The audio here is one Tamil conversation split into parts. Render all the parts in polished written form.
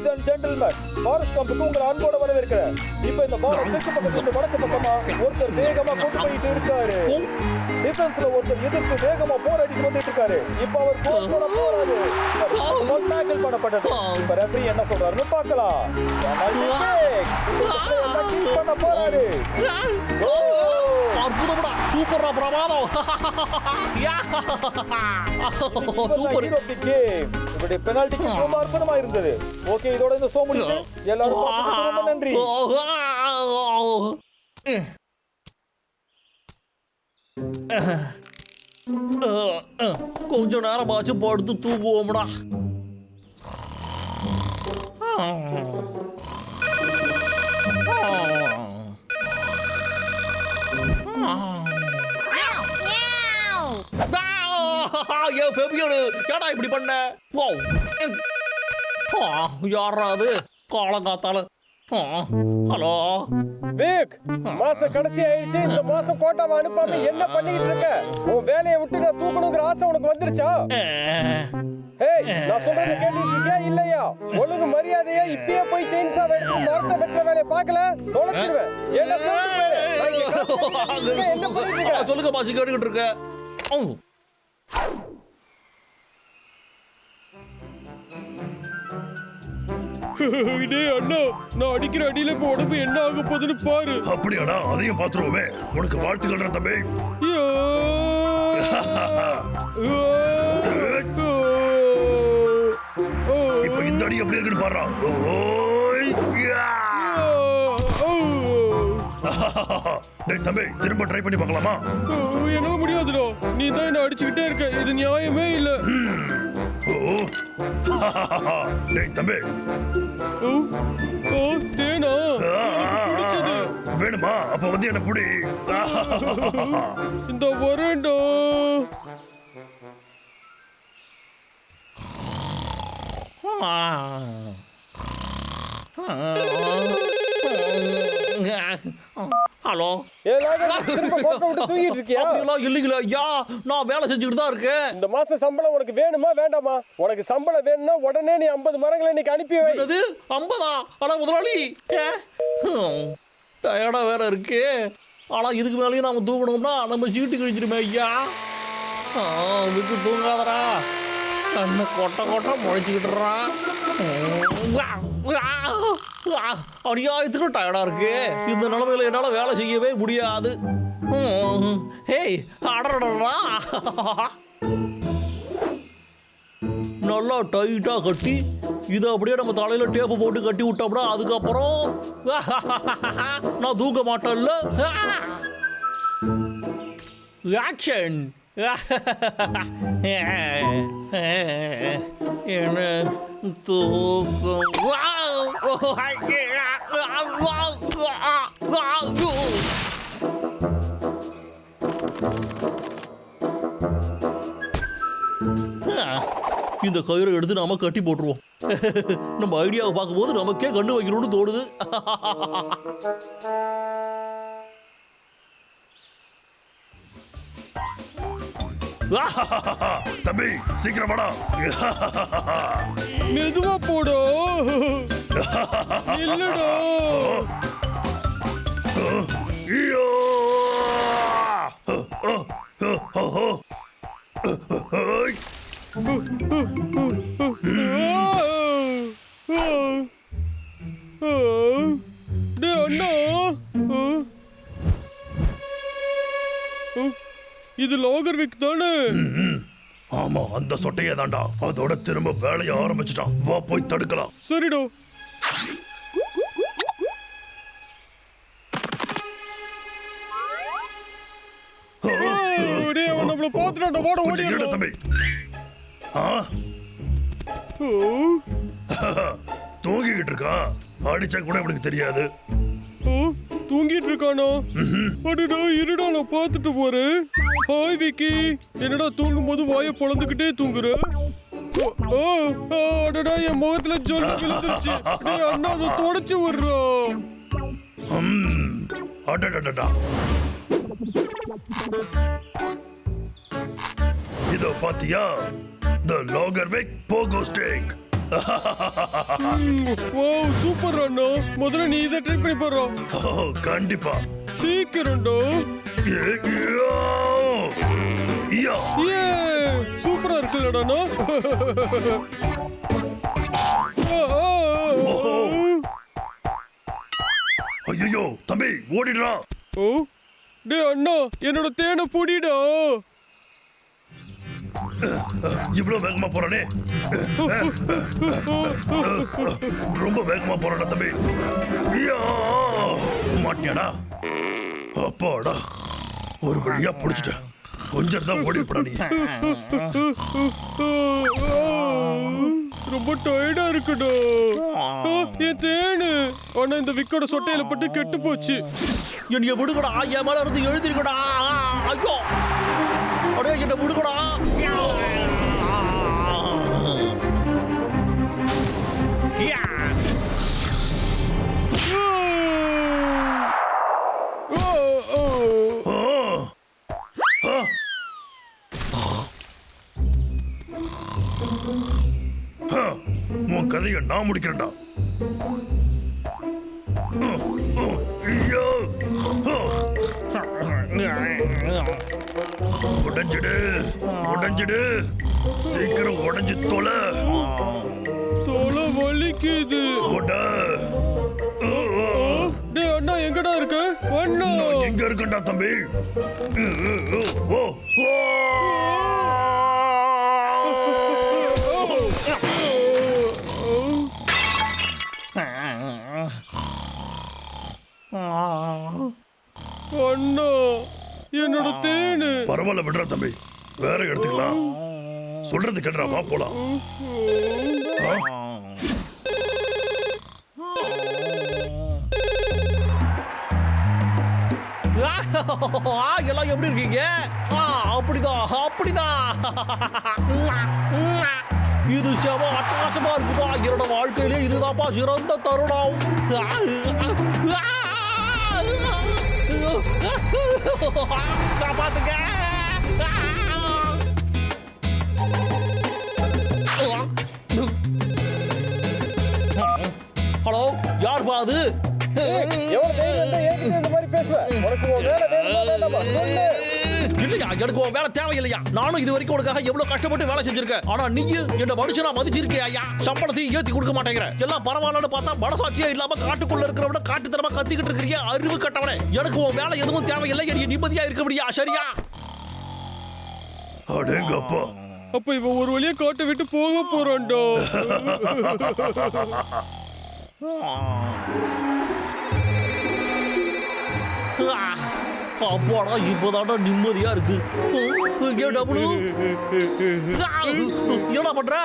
லேடிஸ் அண்ட் ஜென்டில்மேன், ஃபாரஸ்ட் கம்புக்கு உங்களை அன்போட வரவேற்கிறேன். இப்போ இந்த பால் தெற்கு பக்கத்துல வடக்கு பக்கமா ஒருத்தர் வேகமா கொண்டு போயிட்டு இருக்காரு. டிஃபென்ஸ்ல ஒருத்தர் எதிர்த்து வேகமா போர் அடிச்சு வந்துட்டு இருக்காரு. இப்போ அவர் ஸ்கோர் பண்ண போறாரு. டேக்கிள் பண்ணப்பட்டது. இப்போ ரெஃபரி என்ன சொல்றாருன்னு பார்க்கலாம். பண்ண போறாரு. அற்புதம்டா, சூப்பரா, பிரமாதம். சூப்பர். இவருடைய பெனால்டிக்கு ரொம்ப அற்புதமா இருந்தது. ஓகே, இதோட இந்த ஷோ முடியுது. எல்லாரும் ரொம்ப நன்றி. கொஞ்ச நேரமாச்சு படுத்து தூங்குவோம்டா. ஏடா இப்படி பண்ண? யாராவது காலங்காத்தால? ஹலோ விக், மாசம் கடைசி ஆயிடுச்சு. இந்த மாசம் கோட்டாவை அனுப்பாம என்ன பண்ணிக்கிட்டு இருக்க? உன் வேலையை விட்டு நான் தூக்கணுங்கிற ஆசை உனக்கு வந்துருச்சா? ஏய், நான் சொல்றத கேட்டுட்டு இருக்கியா இல்லையா? ஒழுங்கு மரியாதையா இப்பயே போய் செயின்ஸா எடுத்து மரத்தை வெட்டுற வேலையை பார்க்கல தொலைச்சிடுவேன். என்ன சொல்லுங்க பாசி, கேட்டுக்கிட்டு இருக்க. அண்ணா, நான் அடிக்கிற அடியில இப்ப உடம்பு என்ன ஆக போகுதுன்னு பாரு. அப்படியாடா, அதையும் பாத்துருவோமே. உனக்கு வாழ்த்துக்கள் தம்பி. இப்ப இந்த அடி எப்படி இருக்குன்னு பாரு. தம்பி, திரும்ப ட்ரை பண்ணி பார்க்கலாமா? என்னால முடியாதுடா. நீ தான் என்ன அடிச்சுக்கிட்டே இருக்க. இது நியாயமே இல்ல. தம்பி, தேனா வேணுமா? அப்ப வந்து என்ன புடி. இந்த வரேன்டா. ஹலோ, தூங்கிட்டு இருக்கியா? இல்லைங்களா ஐயா, நான் வேலை செஞ்சுக்கிட்டு தான் இருக்கேன். இந்த மாசம் சம்பளம் உனக்கு வேணுமா வேண்டாமா? உனக்கு சம்பளம் வேணும்னா உடனே நீ 50 மரங்களை இன்னைக்கு அனுப்பி வை. 50? ஆனா முதலாளி, டயர்டா வேற இருக்கு. ஆனா இதுக்கு மேலேயும் நாம தூக்கணும்னா நம்ம சீட்டு கழிச்சிருமே ஐயா. விட்டு தூங்காதரா, கண்ணு கொட்ட கொட்ட முளைச்சிக்கிட்டுறா. அநியாயத்துக்கு டயர்டா இருக்கு. இந்த நிலைமையில என்னால வேலை செய்யவே முடியாது. ஹேய், அடடா, நல்லா டைட்டா கட்டி இதை அப்படியே நம்ம தலையில டேப்பு போட்டு கட்டி விட்டோம்னா அதுக்கப்புறம் நான் தூக்க மாட்டேன்ல. ஆக்ஷன். என்ன தூக்கம்? இந்த கயிறை எடுத்து நாம கட்டி போட்டுருவோம். நம்ம ஐடியாவை பார்க்கும்போது நமக்கே கண்ணு வைக்கணும்னு தோணுது. தம்பி, சீக்கிரம் வாடா. மெதுவா போடா. இல்லடா. அண்ணா, இது லாகர்விக் தானே? ஆமா, அந்த சொட்டையே தான்டா. அதோட திரும்ப வேலையை ஆரம்பிச்சுட்டான். வா போய் தடுக்கலாம். சரிடா. நம்மள பாத்துட்டான்டா. ஓட ஓடிடா தம்பி. தூங்கிக்கிட்டு இருக்கான். அடிச்சா கூட எனக்கு தெரியாது. தூங்கிட்டு இருக்கானா? அடடா, இருடா, நான் பார்த்துட்டு போறேன். ஹாய் விக்கி, என்னடா தூங்கும் போது வாயை பொளந்துக்கிட்டே தூங்குற? அடடா, என் முகத்துல ஜொல்லு விழுந்துருச்சு. அண்ணா, அதை தொடச்சு விடுறா. அடடடடா, இதோ பாத்தியா? The Lagerwick Pogo Stick. Wow super அண்ணா. முதல்ல நீ இதை ட்ரை பண்ணி பாரு. கண்டிப்பா. சீக்கிரம்டா. ஏ சூப்பரா இருக்குல்லடா. ஐயோ தம்பி ஓடிடுறா. ஓ டே அண்ணா என்னோட தேனை பூடிடா. இவ்வளவு வேகமா போறானே. ரொம்ப வேகமா போறானே தம்பி. மாட்டியாடா. அப்பாடா ஒரு வழியா பிடிச்சிட்டேன். கொஞ்சம் தான் ஓடி இருப்படா நீ. ரொம்ப டயர்டா இருக்குடா. என் தேனு ஆனா இந்த விக்கோட சொட்டையில பட்டு கெட்டு போச்சு. என்னைய விடுகடா. என் மேல இருந்து எழுதிருக்கடா. ஐயோ அடே என்ன விடுகடா. உன் கதையை நான் முடிக்கிறேன்டா. உடைஞ்சிடு உடைஞ்சிடு சீக்கிரம் உடைஞ்சு தொலை. தோலை வலிக்குது. டே அண்ணா எங்கடா இருக்க? அண்ணா எங்க இருக்கண்டா தம்பி. ஓ அண்ணா என்னோட தேனு. பரவாயில்ல விடுறா தம்பி. வேற எடுத்துக்கலாம். சொல்றது கேட்றா வா போலாம். எல்லாம் எப்படி இருக்கீங்க? அப்படிதான் அப்படிதான். இது செம அட்டகாசமா இருக்குப்பா. என்னோட வாழ்க்கையிலே இதுதான்ப்பா சிறந்த தருணம். காப்பாத்துங்க. ஹலோ யார் பாது? இல்லையா எனக்கு உன் வேலை தேவையில்லையா. நானும் இது வரைக்கும் உனக்காக எவ்வளவு கஷ்டப்பட்டு வேலை செஞ்சிருக்கேன். ஆனா நீங்க என்ன மனுஷனா மதிச்சிருக்கே ஐயா. சம்பளத்தையும் ஏத்தி கொடுக்க மாட்டேங்கிற. எல்லாம் பரவாயில்லன்னு பார்த்தா மனசாட்சியே இல்லாம காட்டுக்குள்ள இருக்கிறவன காட்டுத்தனமா கத்திக்கிட்டு இருக்கிறியா அறிவு கட்டவனே. எனக்கு உன் வேலை எதுவும் தேவையில்லை. எனக்கு நிம்மதியா இருக்க முடியா சரியா? அடேங்கப்பா. அப்ப இவன் ஒரு வழியா காட்டை விட்டு போக போறான்டா. அப்பாடா இப்போதான்டா நிம்மதியா இருக்கு. என்ன பண்ற?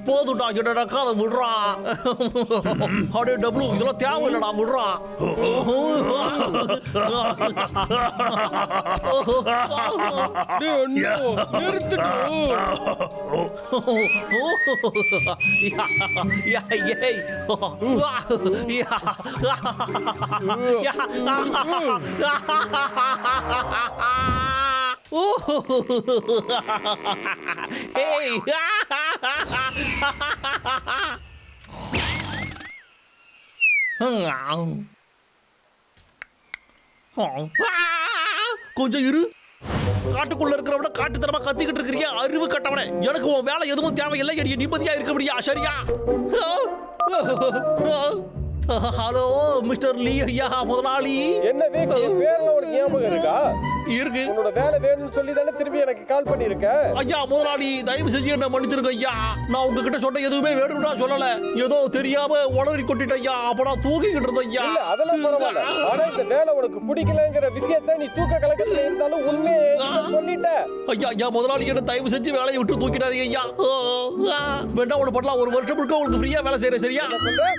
போதும்டா என்னடா காதை விடுறா. அடே டபுள் இதெல்லாம் தேவையில்லடா விடுறா. கொஞ்சம் இரு. காட்டுக்குள்ள இருக்கிறவன காட்டுத்தனமா கத்திக்கிட்டு இருக்கிறியா அறிவு கட்டவனே. எனக்கு உன் வேலை எதுவும் தேவையில்லை. எனக்கு நிம்மதியா இருக்க முடியா சரியா? ஹலோ மிஸ்டர் லீ ஐயா முதலாளி. என்ன பேர்ல உனக்கு ஞாபகம் இருக்கா? இருக்கு. உன்னோட வேலை வேணும்னு சொல்லி தானே திரும்பி எனக்கு கால் பண்ணிருக்க. ஐயா முதலாளி தயவு செஞ்சு என்ன மன்னிச்சிருங்க ஐயா. நான் உங்ககிட்ட சொன்ன எதுவுமே வேணும்னா சொல்லல. ஏதோ தெரியாம உளறி கொட்டிட்டேன் ஐயா. அப்ப நான் தூக்கிக்கிட்டு இருந்தேன் ஐயா. இல்ல அதெல்லாம் பரவாயில்ல. ஆனா இந்த வேலை உனக்கு பிடிக்கலங்கிற விஷயத்தை நீ தூக்க கலக்கத்துல இருந்தாலும் உண்மையை சொல்லிட்ட. ஐயா ஐயா முதலாளி என்ன தயவு செஞ்சு வேலையை விட்டு தூக்கிடாதீங்க ஐயா. வேண்டாம் ஒண்ணு பண்ணலாம். ஒரு வருஷம் முழுக்க உங்களுக்கு ஃப்ரீயா வேலை செய்யறேன் சரியா? சொல்றேன்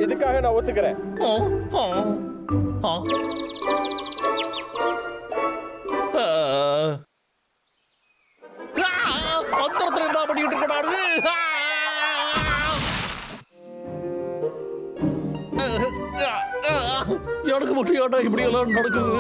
இதுக்காக நான் ஒத்துக்கிறேன். அந்தரத்துல என்ன பண்ணிட்டு இருக்கடாரு? எனக்கு மட்டும் ஏன்டா இப்படி எல்லாம் நடக்குது?